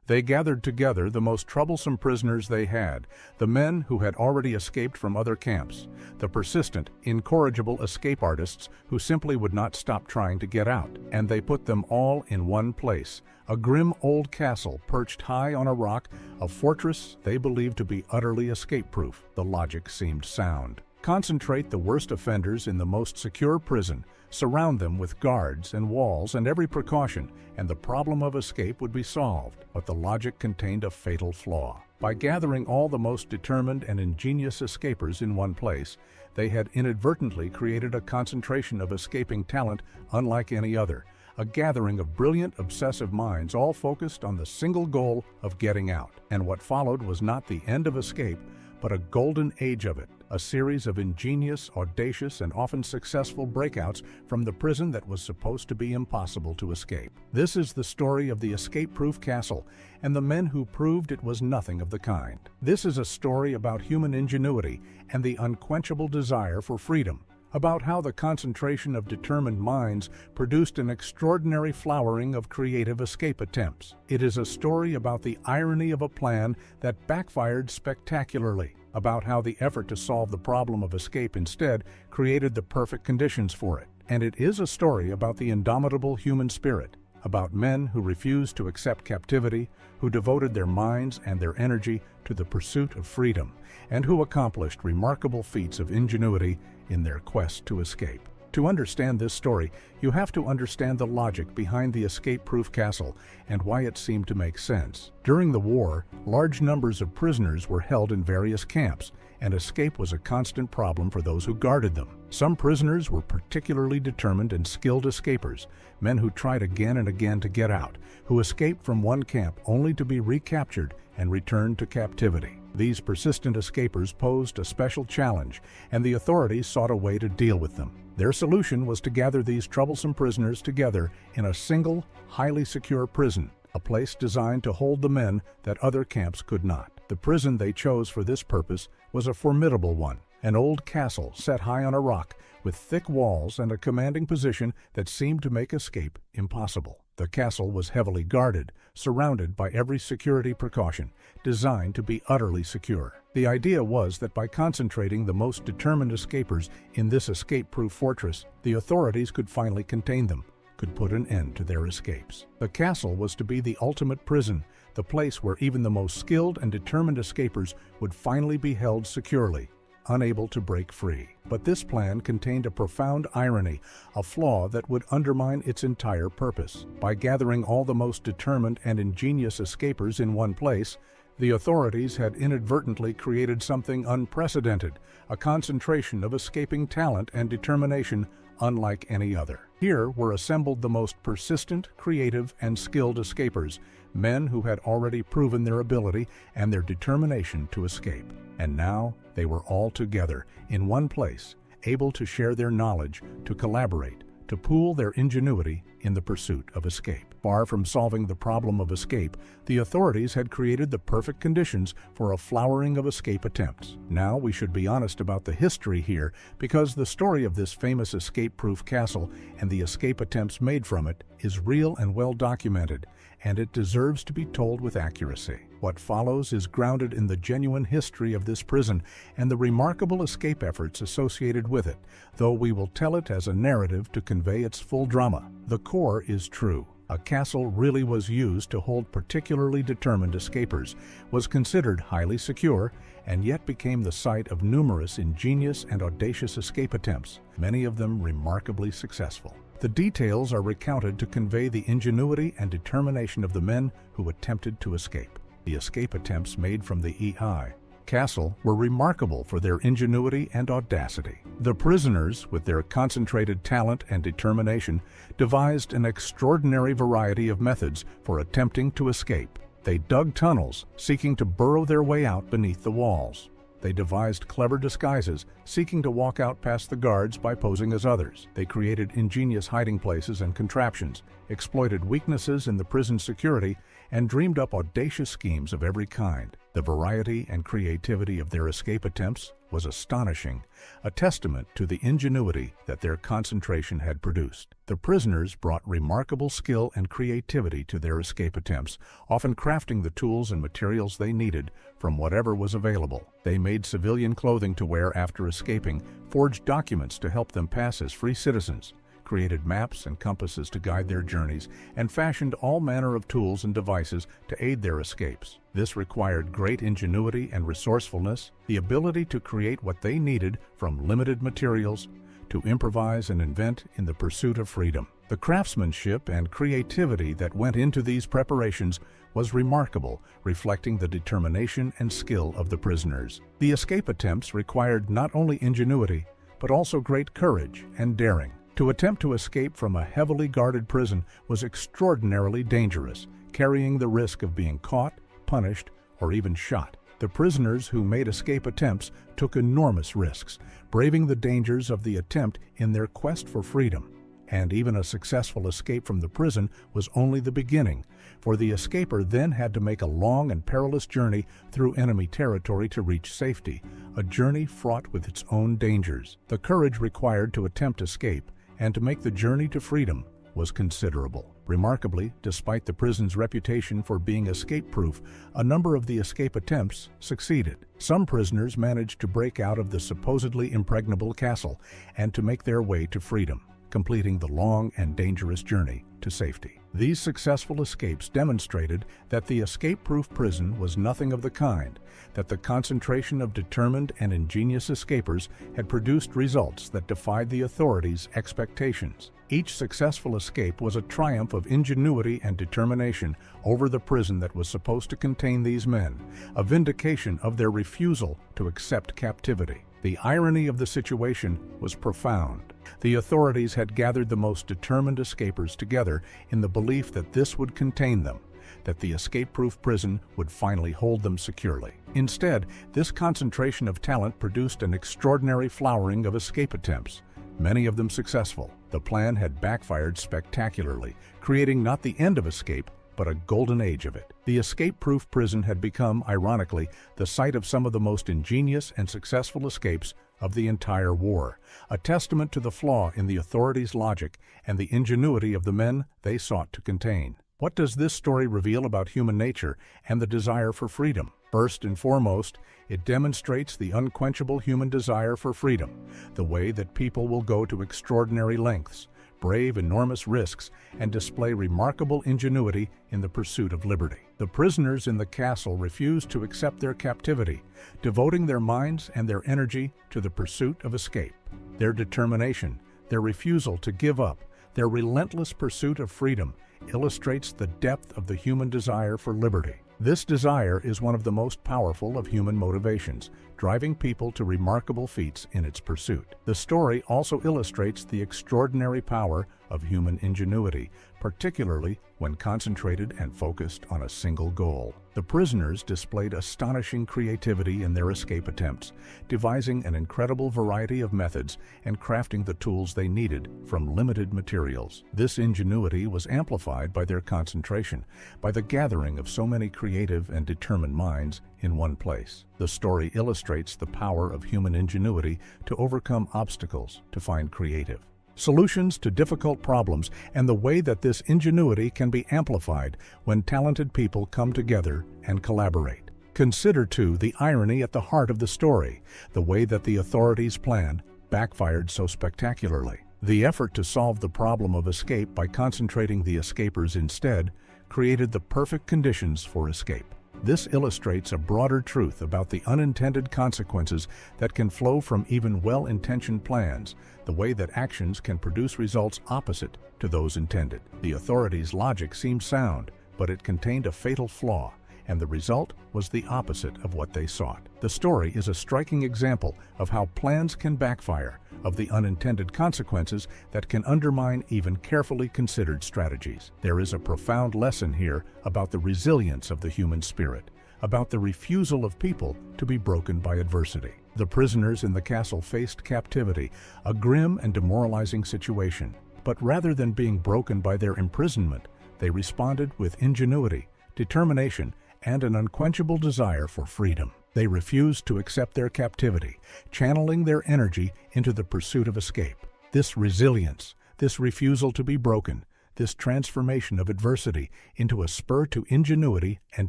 They gathered together the most troublesome prisoners they had, the men who had already escaped from other camps, the persistent, incorrigible escape artists who simply would not stop trying to get out, and they put them all in one place, a grim old castle perched high on a rock, a fortress they believed to be utterly escape-proof. The logic seemed sound. Concentrate the worst offenders in the most secure prison, surround them with guards and walls and every precaution, and the problem of escape would be solved. But the logic contained a fatal flaw. By gathering all the most determined and ingenious escapers in one place, they had inadvertently created a concentration of escaping talent unlike any other, a gathering of brilliant, obsessive minds all focused on the single goal of getting out. And what followed was not the end of escape, but a golden age of it, a series of ingenious, audacious, and often successful breakouts from the prison that was supposed to be impossible to escape. This is the story of the escape-proof castle and the men who proved it was nothing of the kind. This is a story about human ingenuity and the unquenchable desire for freedom, about how the concentration of determined minds produced an extraordinary flowering of creative escape attempts. It is a story about the irony of a plan that backfired spectacularly, about how the effort to solve the problem of escape instead created the perfect conditions for it. And it is a story about the indomitable human spirit, about men who refused to accept captivity, who devoted their minds and their energy to the pursuit of freedom, and who accomplished remarkable feats of ingenuity in their quest to escape. To understand this story, you have to understand the logic behind the escape-proof castle and why it seemed to make sense. During the war, large numbers of prisoners were held in various camps, and escape was a constant problem for those who guarded them. Some prisoners were particularly determined and skilled escapers, men who tried again and again to get out, who escaped from one camp only to be recaptured and returned to captivity. These persistent escapers posed a special challenge, and the authorities sought a way to deal with them. Their solution was to gather these troublesome prisoners together in a single, highly secure prison, a place designed to hold the men that other camps could not. The prison they chose for this purpose was a formidable one, an old castle set high on a rock with thick walls and a commanding position that seemed to make escape impossible. The castle was heavily guarded, surrounded by every security precaution, designed to be utterly secure. The idea was that by concentrating the most determined escapers in this escape-proof fortress, the authorities could finally contain them, could put an end to their escapes. The castle was to be the ultimate prison, the place where even the most skilled and determined escapers would finally be held securely, unable to break free. But this plan contained a profound irony, a flaw that would undermine its entire purpose. By gathering all the most determined and ingenious escapers in one place, the authorities had inadvertently created something unprecedented, a concentration of escaping talent and determination unlike any other. Here were assembled the most persistent, creative, and skilled escapers, men who had already proven their ability and their determination to escape. And now they were all together in one place, able to share their knowledge, to collaborate, to pool their ingenuity in the pursuit of escape. Far from solving the problem of escape, the authorities had created the perfect conditions for a flowering of escape attempts. Now we should be honest about the history here, because the story of this famous escape-proof castle and the escape attempts made from it is real and well documented, and it deserves to be told with accuracy. What follows is grounded in the genuine history of this prison and the remarkable escape efforts associated with it, though we will tell it as a narrative to convey its full drama. The core is true. A castle really was used to hold particularly determined escapers, was considered highly secure, and yet became the site of numerous ingenious and audacious escape attempts, many of them remarkably successful. The details are recounted to convey the ingenuity and determination of the men who attempted to escape. The escape attempts made from the EI castle were remarkable for their ingenuity and audacity. The prisoners, with their concentrated talent and determination, devised an extraordinary variety of methods for attempting to escape. They dug tunnels, seeking to burrow their way out beneath the walls. They devised clever disguises, seeking to walk out past the guards by posing as others. They created ingenious hiding places and contraptions, exploited weaknesses in the prison security, and dreamed up audacious schemes of every kind. The variety and creativity of their escape attempts was astonishing, a testament to the ingenuity that their concentration had produced. The prisoners brought remarkable skill and creativity to their escape attempts, often crafting the tools and materials they needed from whatever was available. They made civilian clothing to wear after escaping, forged documents to help them pass as free citizens, created maps and compasses to guide their journeys, and fashioned all manner of tools and devices to aid their escapes. This required great ingenuity and resourcefulness, the ability to create what they needed from limited materials, to improvise and invent in the pursuit of freedom. The craftsmanship and creativity that went into these preparations was remarkable, reflecting the determination and skill of the prisoners. The escape attempts required not only ingenuity, but also great courage and daring. To attempt to escape from a heavily guarded prison was extraordinarily dangerous, carrying the risk of being caught, punished, or even shot. The prisoners who made escape attempts took enormous risks, braving the dangers of the attempt in their quest for freedom. And even a successful escape from the prison was only the beginning, for the escaper then had to make a long and perilous journey through enemy territory to reach safety, a journey fraught with its own dangers. The courage required to attempt escape and to make the journey to freedom was considerable. Remarkably, despite the prison's reputation for being escape-proof, a number of the escape attempts succeeded. Some prisoners managed to break out of the supposedly impregnable castle and to make their way to freedom, completing the long and dangerous journey to safety. These successful escapes demonstrated that the escape-proof prison was nothing of the kind, that the concentration of determined and ingenious escapers had produced results that defied the authorities' expectations. Each successful escape was a triumph of ingenuity and determination over the prison that was supposed to contain these men, a vindication of their refusal to accept captivity. The irony of the situation was profound. The authorities had gathered the most determined escapers together in the belief that this would contain them, that the escape-proof prison would finally hold them securely. Instead, this concentration of talent produced an extraordinary flowering of escape attempts, many of them successful. The plan had backfired spectacularly, creating not the end of escape, but a golden age of it. The escape-proof prison had become, ironically, the site of some of the most ingenious and successful escapes of the entire war, a testament to the flaw in the authorities' logic and the ingenuity of the men they sought to contain. What does this story reveal about human nature and the desire for freedom? First and foremost, it demonstrates the unquenchable human desire for freedom, the way that people will go to extraordinary lengths, brave enormous risks, and display remarkable ingenuity in the pursuit of liberty. The prisoners in the castle refused to accept their captivity, devoting their minds and their energy to the pursuit of escape. Their determination, their refusal to give up, their relentless pursuit of freedom illustrates the depth of the human desire for liberty. This desire is one of the most powerful of human motivations, driving people to remarkable feats in its pursuit. The story also illustrates the extraordinary power of human ingenuity, particularly when concentrated and focused on a single goal. The prisoners displayed astonishing creativity in their escape attempts, devising an incredible variety of methods and crafting the tools they needed from limited materials. This ingenuity was amplified by their concentration, by the gathering of so many creative and determined minds in one place. The story illustrates the power of human ingenuity to overcome obstacles, to find creative solutions to difficult problems, and the way that this ingenuity can be amplified when talented people come together and collaborate. Consider, too, the irony at the heart of the story, the way that the authorities' plan backfired so spectacularly. The effort to solve the problem of escape by concentrating the escapers instead created the perfect conditions for escape. This illustrates a broader truth about the unintended consequences that can flow from even well-intentioned plans, the way that actions can produce results opposite to those intended. The authorities' logic seemed sound, but it contained a fatal flaw, and the result was the opposite of what they sought. The story is a striking example of how plans can backfire, of the unintended consequences that can undermine even carefully considered strategies. There is a profound lesson here about the resilience of the human spirit, about the refusal of people to be broken by adversity. The prisoners in the castle faced captivity, a grim and demoralizing situation. But rather than being broken by their imprisonment, they responded with ingenuity, determination, and an unquenchable desire for freedom. They refused to accept their captivity, channeling their energy into the pursuit of escape. This resilience, this refusal to be broken, this transformation of adversity into a spur to ingenuity and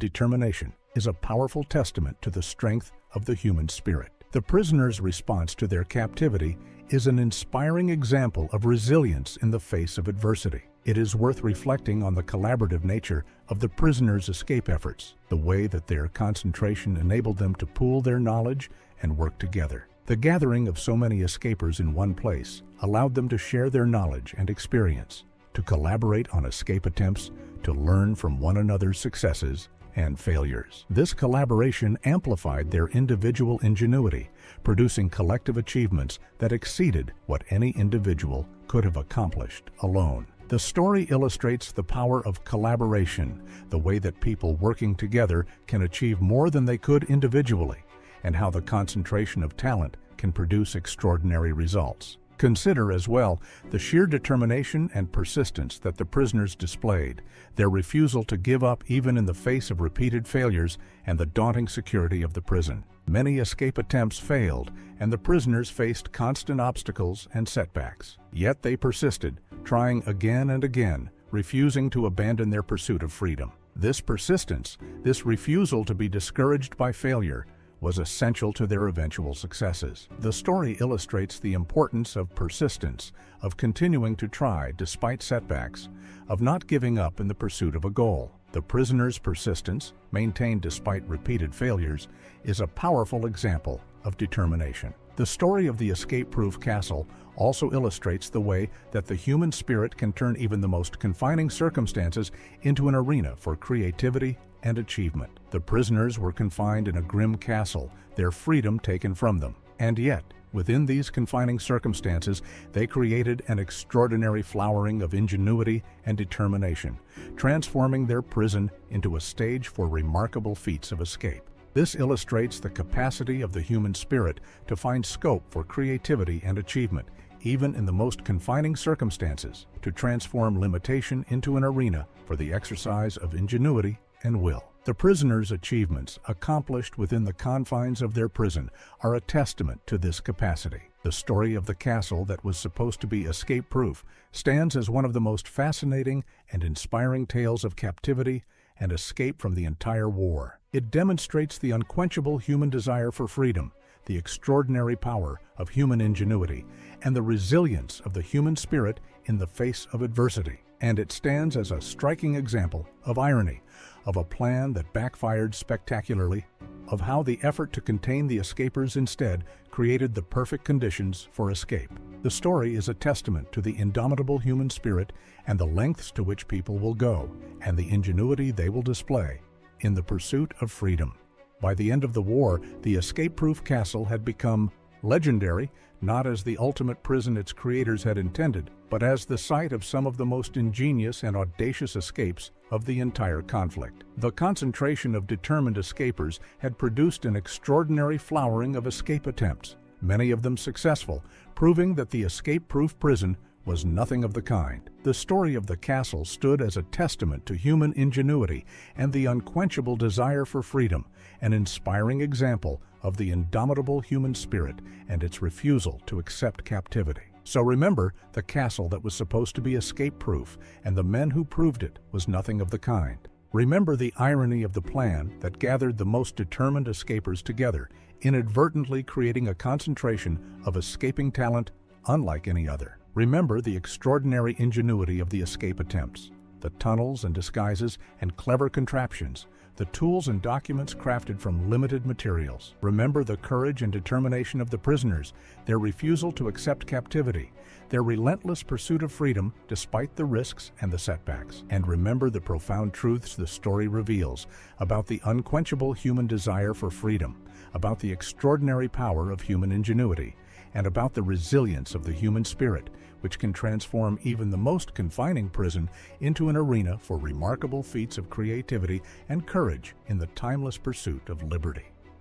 determination is a powerful testament to the strength of the human spirit. The prisoners' response to their captivity is an inspiring example of resilience in the face of adversity. It is worth reflecting on the collaborative nature of the prisoners' escape efforts, the way that their concentration enabled them to pool their knowledge and work together. The gathering of so many escapers in one place allowed them to share their knowledge and experience, to collaborate on escape attempts, to learn from one another's successes and failures. This collaboration amplified their individual ingenuity, producing collective achievements that exceeded what any individual could have accomplished alone. The story illustrates the power of collaboration, the way that people working together can achieve more than they could individually, and how the concentration of talent can produce extraordinary results. Consider as well the sheer determination and persistence that the prisoners displayed, their refusal to give up even in the face of repeated failures, and the daunting security of the prison. Many escape attempts failed, and the prisoners faced constant obstacles and setbacks. Yet they persisted, trying again and again, refusing to abandon their pursuit of freedom. This persistence, this refusal to be discouraged by failure, was essential to their eventual successes. The story illustrates the importance of persistence, of continuing to try despite setbacks, of not giving up in the pursuit of a goal. The prisoners' persistence, maintained despite repeated failures, is a powerful example of determination. The story of the escape-proof castle also illustrates the way that the human spirit can turn even the most confining circumstances into an arena for creativity and achievement. The prisoners were confined in a grim castle, their freedom taken from them. And yet, within these confining circumstances, they created an extraordinary flowering of ingenuity and determination, transforming their prison into a stage for remarkable feats of escape. This illustrates the capacity of the human spirit to find scope for creativity and achievement, even in the most confining circumstances, to transform limitation into an arena for the exercise of ingenuity and will. The prisoners' achievements, accomplished within the confines of their prison, are a testament to this capacity. The story of the castle that was supposed to be escape-proof stands as one of the most fascinating and inspiring tales of captivity and escape from the entire war. It demonstrates the unquenchable human desire for freedom, the extraordinary power of human ingenuity, and the resilience of the human spirit in the face of adversity. And it stands as a striking example of irony, of a plan that backfired spectacularly, of how the effort to contain the escapers instead created the perfect conditions for escape. The story is a testament to the indomitable human spirit and the lengths to which people will go, and the ingenuity they will display in the pursuit of freedom. By the end of the war, the escape-proof castle had become legendary, not as the ultimate prison its creators had intended, but as the site of some of the most ingenious and audacious escapes of the entire conflict. The concentration of determined escapers had produced an extraordinary flowering of escape attempts, many of them successful, proving that the escape-proof prison was nothing of the kind. The story of the castle stood as a testament to human ingenuity and the unquenchable desire for freedom, an inspiring example of the indomitable human spirit and its refusal to accept captivity. So remember, the castle that was supposed to be escape-proof and the men who proved it was nothing of the kind. Remember the irony of the plan that gathered the most determined escapers together, inadvertently creating a concentration of escaping talent unlike any other. Remember the extraordinary ingenuity of the escape attempts, the tunnels and disguises and clever contraptions, the tools and documents crafted from limited materials. Remember the courage and determination of the prisoners, their refusal to accept captivity, their relentless pursuit of freedom despite the risks and the setbacks. And remember the profound truths the story reveals about the unquenchable human desire for freedom, about the extraordinary power of human ingenuity, and about the resilience of the human spirit, which can transform even the most confining prison into an arena for remarkable feats of creativity and courage in the timeless pursuit of liberty.